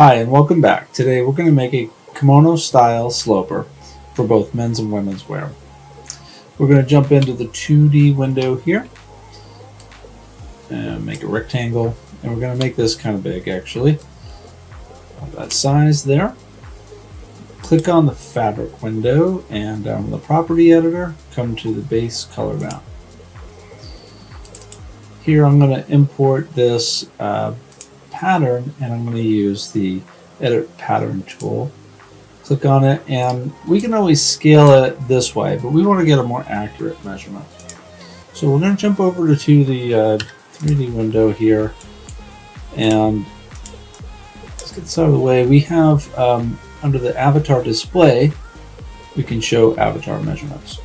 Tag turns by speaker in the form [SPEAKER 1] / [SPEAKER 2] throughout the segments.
[SPEAKER 1] Hi and welcome back. Today we're going to make a kimono style sloper for both men's and women's wear. We're going to jump into the 2D window here and make a rectangle, and we're going to make this kind of big actually, that size there. Click on the fabric window and down in the property editor come to the base color map. Here I'm going to import this pattern, and I'm going to use the edit pattern tool. Click on it, and we can always scale it this way, but we want to get a more accurate measurement. So we're going to jump over to the 3D window here, and let's get this out of the way. We have under the avatar display, we can show avatar measurements,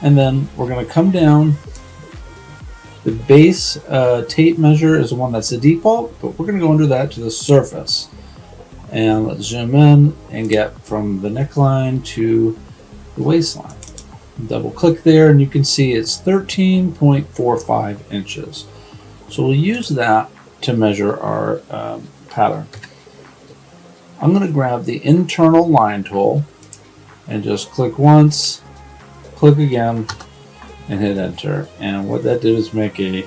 [SPEAKER 1] and then we're going to come down. The base tape measure is the one that's the default, but we're going to go under that to the surface. And let's zoom in and get from the neckline to the waistline. Double click there and you can see it's 13.45 inches. So we'll use that to measure our pattern. I'm going to grab the internal line tool and just click once, click again, and hit enter. And what that did is make a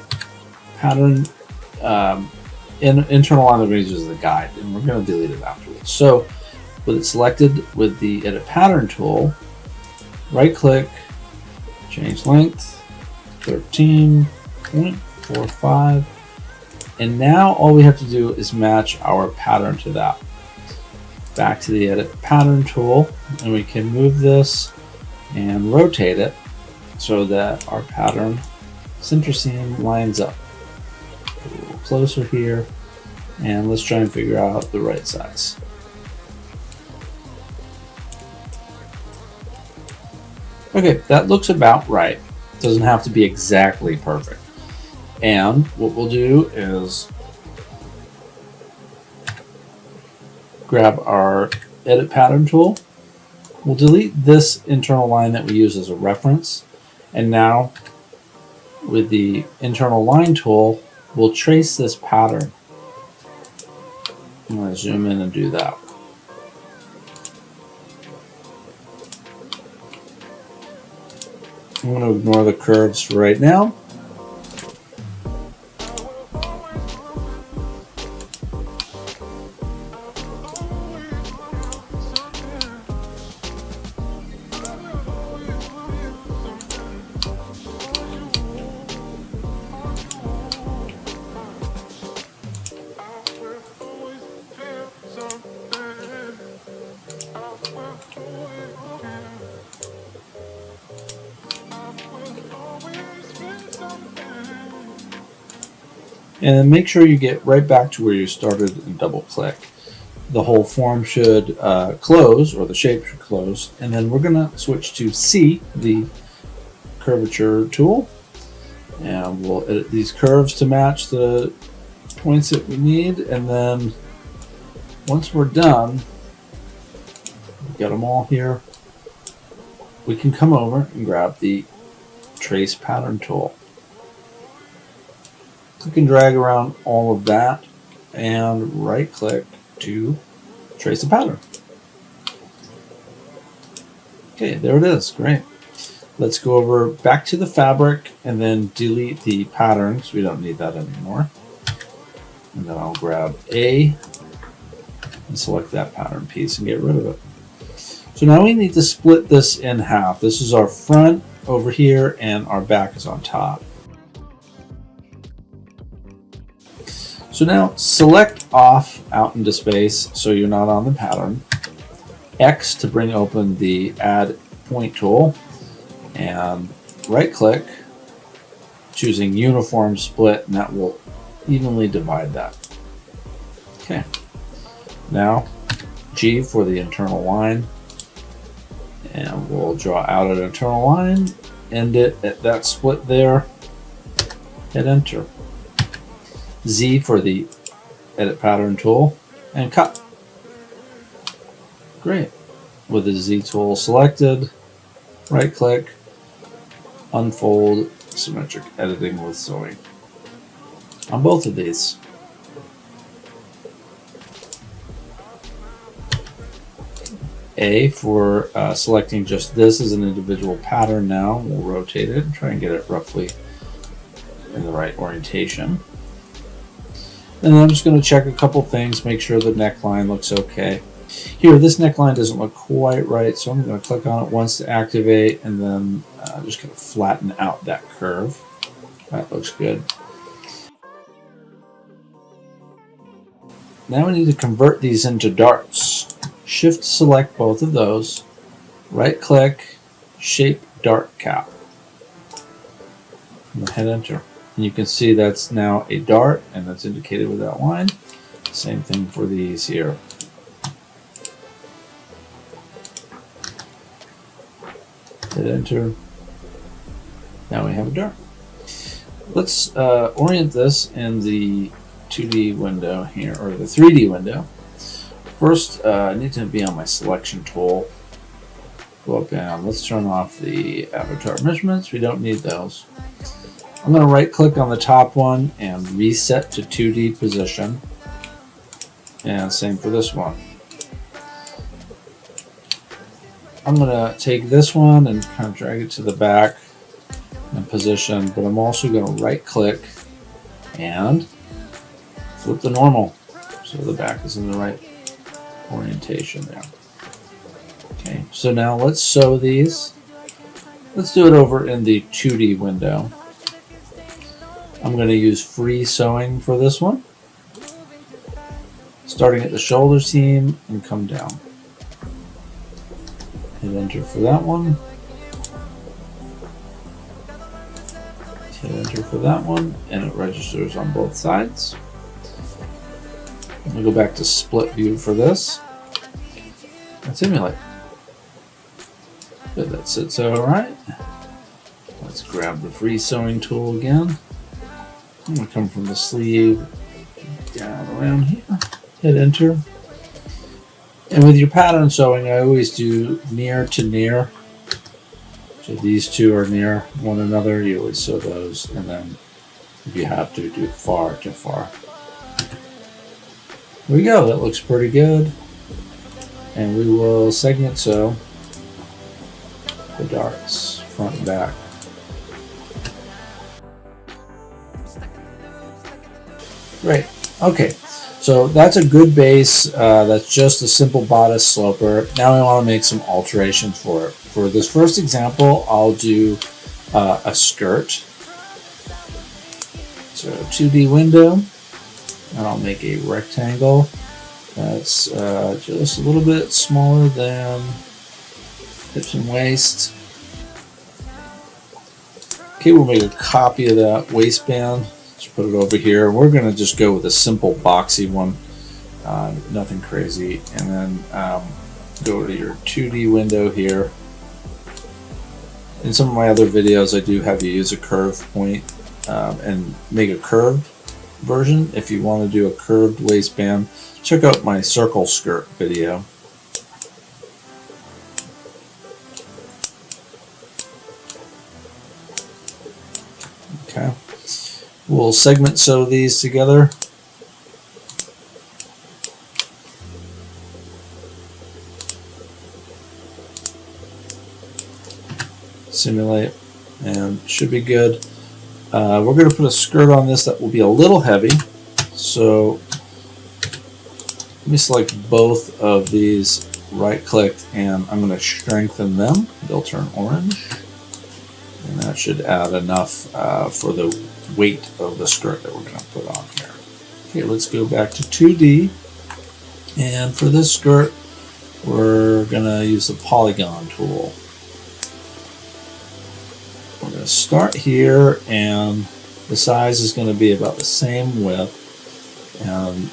[SPEAKER 1] pattern internal line that we use as a guide, and we're going to delete it afterwards. So with it selected with the edit pattern tool, right click, change length 13.45, and now all we have to do is match our pattern to that. Back to the edit pattern tool, and we can move this and rotate it so that our pattern center seam lines up. A little closer here, and let's try and figure out the right size. Okay, that looks about right. Doesn't have to be exactly perfect. And what we'll do is grab our edit pattern tool. We'll delete this internal line that we use as a reference. And now, with the internal line tool, we'll trace this pattern. I'm going to zoom in and do that. I'm going to ignore the curves for right now. And then make sure you get right back to where you started and double click. The whole form should close, or the shape should close, and then we're going to switch to C, the curvature tool, and we'll edit these curves to match the points that we need. And then once we're done, we've got them all here, we can come over and grab the trace pattern tool. Click and drag around all of that and right click to trace a pattern. Okay, there it is. Great. Let's go over back to the fabric and then delete the pattern because we don't need that anymore. And then I'll grab A and select that pattern piece and get rid of it. So now we need to split this in half. This is our front over here and our back is on top. So now select off out into space so you're not on the pattern. X to bring open the add point tool, and right click, choosing uniform split, and that will evenly divide that. Okay. Now G for the internal line, and we'll draw out an internal line, end it at that split there, hit enter. Z for the edit pattern tool, and cut. Great. With the Z tool selected, right click, unfold, symmetric editing with sewing on both of these. A for selecting just this as an individual pattern now. We'll rotate it and try and get it roughly in the right orientation. And then I'm just going to check a couple things, make sure the neckline looks okay. Here, this neckline doesn't look quite right, so I'm going to click on it once to activate, and then just going to flatten out that curve. That looks good. Now we need to convert these into darts. Shift select both of those, right click, shape dart cap, and hit enter. And you can see that's now a dart, and that's indicated with that line. Same thing for these here. Hit enter. Now we have a dart. Let's orient this in the 2D window here, or the 3D window. First, I need to be on my selection tool. Go up and let's turn off the avatar measurements. We don't need those. I'm going to right click on the top one and reset to 2D position. And same for this one. I'm going to take this one and kind of drag it to the back and position, but I'm also going to right click and flip the normal so the back is in the right orientation there. Okay, so now let's sew these. Let's do it over in the 2D window. I'm going to use free sewing for this one, starting at the shoulder seam and come down. Hit enter for that one. Hit enter for that one, and it registers on both sides. We'll go back to split view for this and simulate. Good, that sits all right. Let's grab the free sewing tool again. I'm going to come from the sleeve down around here. Hit enter. And with your pattern sewing, I always do near to near. So these two are near one another. You always sew those, and then if you have to, do far to far. There we go. That looks pretty good. And we will segment sew the darts front and back. Great. Okay. So that's a good base. That's just a simple bodice sloper. Now we want to make some alterations for it. For this first example, I'll do a skirt. So 2D window, and I'll make a rectangle that's just a little bit smaller than hips and waist. Okay, we'll make a copy of that waistband. Just put it over here. We're going to just go with a simple boxy one, nothing crazy. And then go to your 2D window here. In some of my other videos, I do have you use a curve point and make a curved version. If you want to do a curved waistband, check out my circle skirt video. Okay. We'll segment sew these together. Simulate, and should be good. We're going to put a skirt on this that will be a little heavy. So let me select both of these, right click, and I'm going to strengthen them. They'll turn orange. And that should add enough for the weight of the skirt that we're going to put on here. Okay, let's go back to 2D. And for this skirt, we're going to use the polygon tool. We're going to start here, and the size is going to be about the same width. And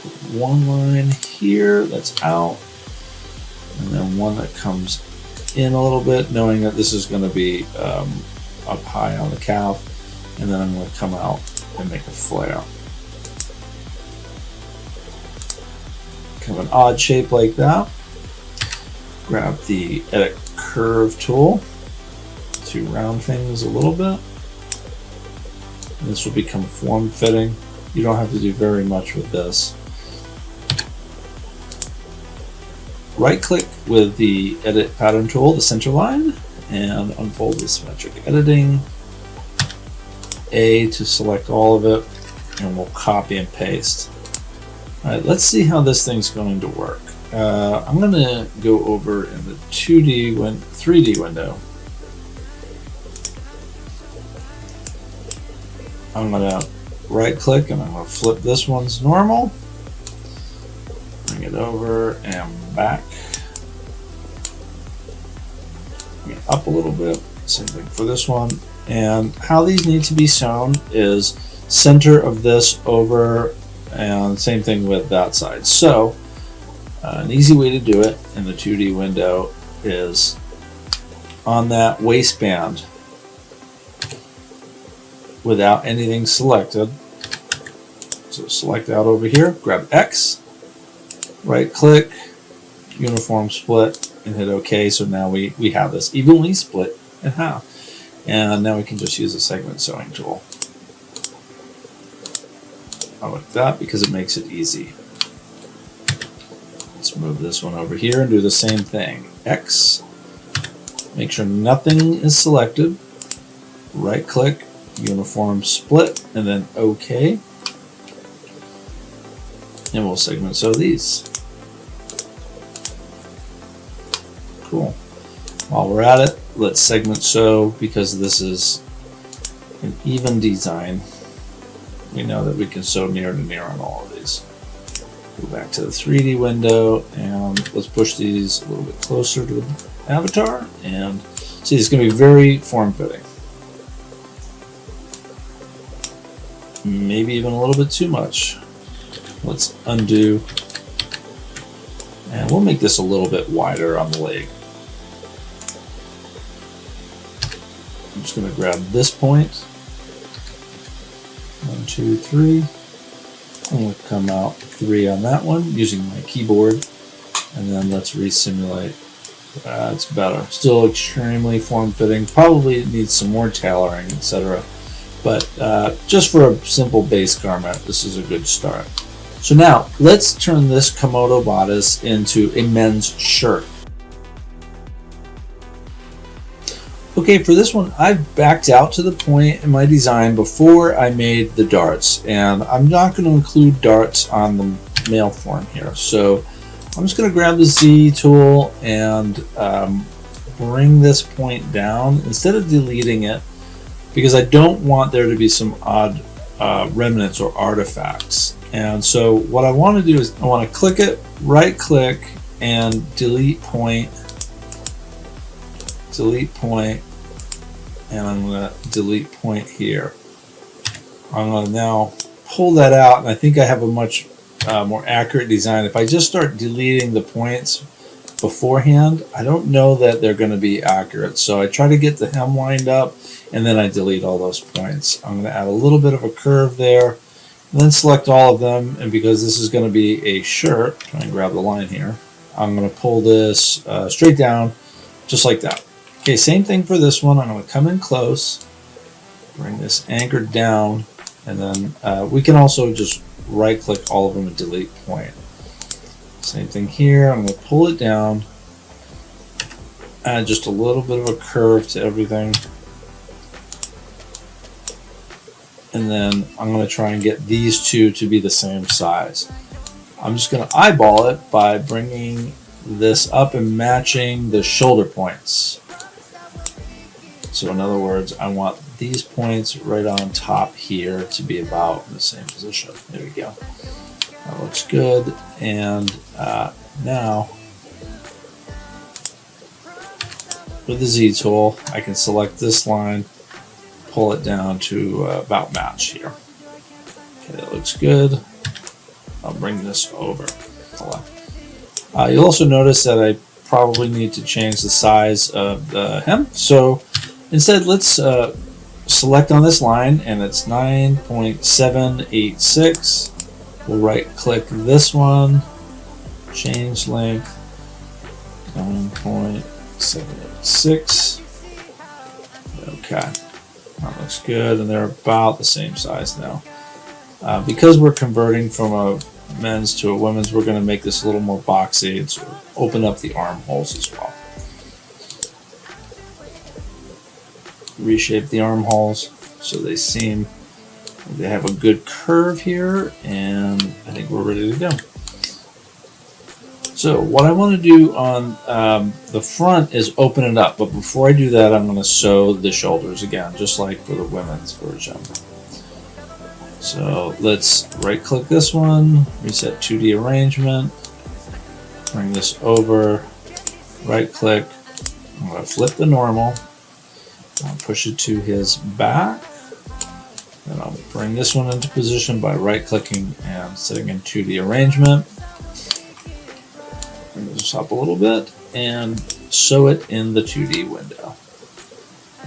[SPEAKER 1] put one line here that's out, and then one that comes in a little bit, knowing that this is going to be up high on the calf, and then I'm going to come out and make a flare. Kind of an odd shape like that. Grab the edit curve tool to round things a little bit. And this will become form fitting. You don't have to do very much with this. right click with the edit pattern tool, the center line, and unfold the symmetric editing. A to select all of it, and we'll copy and paste. All right, let's see how this thing's going to work. I'm going to go over in the 3D window. I'm going to right click and I'm going to flip this one's normal. Bring it over and back. Bring it up a little bit. Same thing for this one. And how these need to be shown is center of this over, and same thing with that side. So an easy way to do it in the 2D window is on that waistband without anything selected. So select out over here, grab X, right click, uniform split, and hit OK. So now we have this evenly split in half. And now we can just use a segment sewing tool. I like that because it makes it easy. Let's move this one over here and do the same thing. X, make sure nothing is selected, right click, uniform split, and then OK. And we'll segment sew these. Cool. While we're at it, let's segment sew, because this is an even design. We know that we can sew near to near on all of these. Go back to the 3D window and let's push these a little bit closer to the avatar, and see, it's going to be very form-fitting. Maybe even a little bit too much. Let's undo, and we'll make this a little bit wider on the leg. I'm just going to grab this point. 1, 2, 3. I'm going to come out 3 on that one using my keyboard, and then let's resimulate. It's better. Still extremely form-fitting. Probably needs some more tailoring, etc. But just for a simple base garment, this is a good start. So now let's turn this Kimono bodice into a men's shirt. Okay, for this one, I've backed out to the point in my design before I made the darts, and I'm not going to include darts on the male form here. So I'm just going to grab the Z tool and bring this point down instead of deleting it, because I don't want there to be some odd remnants or artifacts. And so what I want to do is I want to click it, right click, and delete point, and I'm going to delete point here. I'm going to now pull that out, and I think I have a much more accurate design. If I just start deleting the points beforehand, I don't know that they're going to be accurate. So I try to get the hem lined up, and then I delete all those points. I'm going to add a little bit of a curve there, and then select all of them. And because this is going to be a shirt, try and grab the line here, I'm going to pull this straight down, just like that. Okay, same thing for this one. I'm going to come in close, bring this anchored down, and then we can also just right click all of them and delete point. Same thing here. I'm going to pull it down, add just a little bit of a curve to everything, and then I'm going to try and get these two to be the same size. I'm just going to eyeball it by bringing this up and matching the shoulder points. So in other words, I want these points right on top here to be about in the same position. There we go. That looks good. And now with the Z tool, I can select this line, pull it down to about match here. Okay, that looks good. I'll bring this over. You'll also notice that I probably need to change the size of the hem. So instead, let's select on this line, and it's 9.786. We'll right click this one, change length, 9.786. Okay, that looks good, and they're about the same size now. Because we're converting from a men's to a women's, we're going to make this a little more boxy and sort of open up the armholes as well. Reshape the armholes so they seem like they have a good curve here, and I think we're ready to go. So what I want to do on the front is open it up, but before I do that, I'm going to sew the shoulders again, just like for the women's version. So let's right click this one, reset 2D arrangement, bring this over, right click, I'm going to flip the normal, I'll push it to his back, and I'll bring this one into position by right clicking and setting in 2D arrangement. Bring this up a little bit and sew it in the 2D window.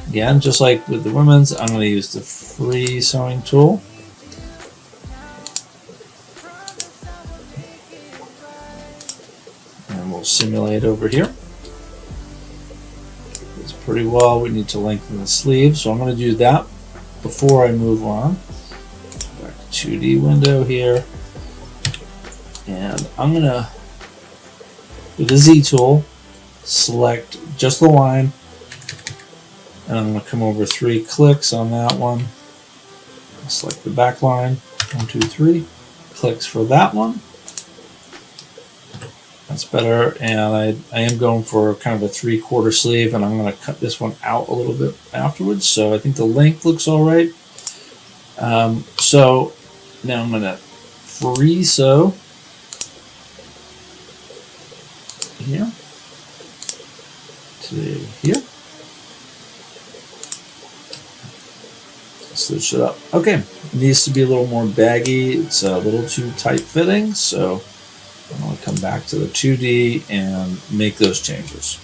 [SPEAKER 1] Again, just like with the women's, I'm going to use the free sewing tool. And we'll simulate over here. It's pretty well. We need to lengthen the sleeve, so I'm going to do that before I move on. Back to 2D window here. And I'm going to, with the Z tool, select just the line, and I'm going to come over 3 clicks on that one. Select the back line, 1, 2, 3 clicks for that one. That's better, and I am going for kind of a 3/4 sleeve, and I'm going to cut this one out a little bit afterwards, so I think the length looks all right. So now I'm going to free sew here to here. Switch it up. Okay, it needs to be a little more baggy. It's a little too tight fitting, so I'm going to come back to the 2D and make those changes.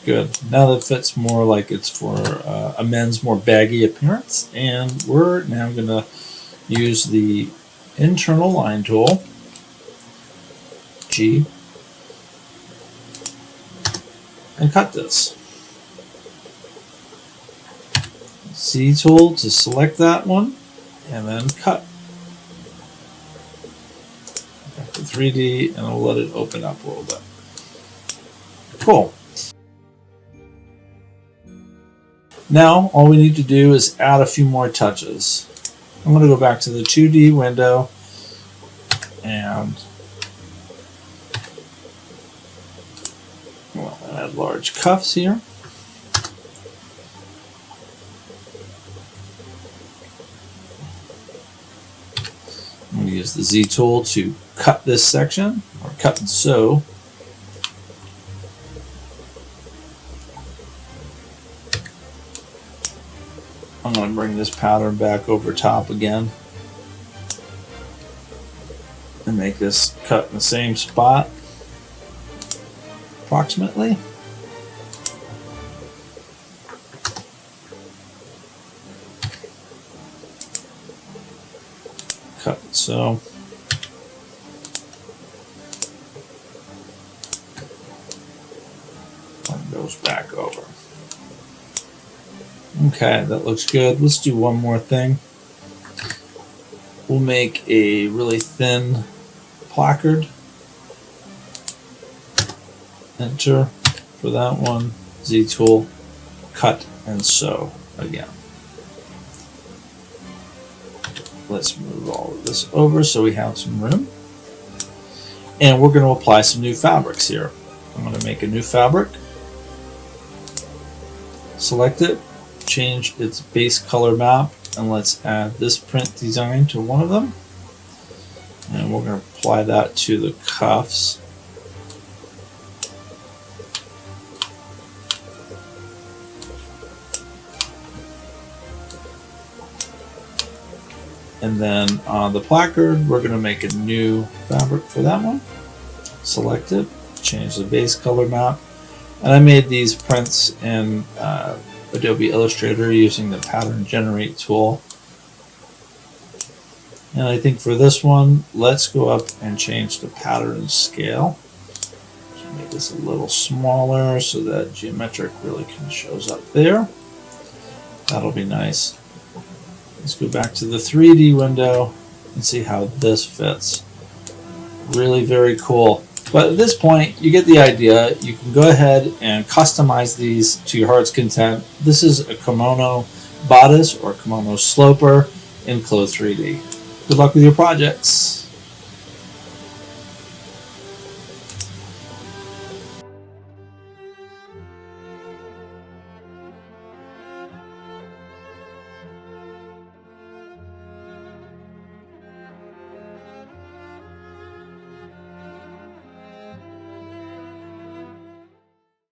[SPEAKER 1] Good. Now that fits more like it's for a men's more baggy appearance, and we're now going to use the internal line tool, G, and cut this. C tool to select that one, and then cut. Back to 3D, and I'll let it open up a little bit. Cool. Now, all we need to do is add a few more touches. I'm going to go back to the 2D window and well, add large cuffs here. I'm going to use the Z tool to cut this section, or cut and sew. I'm going to bring this pattern back over top again and make this cut in the same spot approximately. Cut so. And goes back over. Okay, that looks good. Let's do one more thing. We'll make a really thin placard. Enter for that one. Z tool, cut and sew again. Let's move all of this over so we have some room. And we're going to apply some new fabrics here. I'm going to make a new fabric. Select it. Change its base color map, and let's add this print design to one of them, and we're going to apply that to the cuffs. And then on the placard, we're going to make a new fabric for that one. Select it, change the base color map, and I made these prints in Adobe Illustrator using the pattern generate tool. And I think for this one, let's go up and change the pattern scale. So make this a little smaller so that geometric really kind of shows up there. That'll be nice. Let's go back to the 3D window and see how this fits. Really very cool. But at this point, you get the idea. You can go ahead and customize these to your heart's content. This is a Kimono Bodice or Kimono Sloper in CLO3D. Good luck with your projects.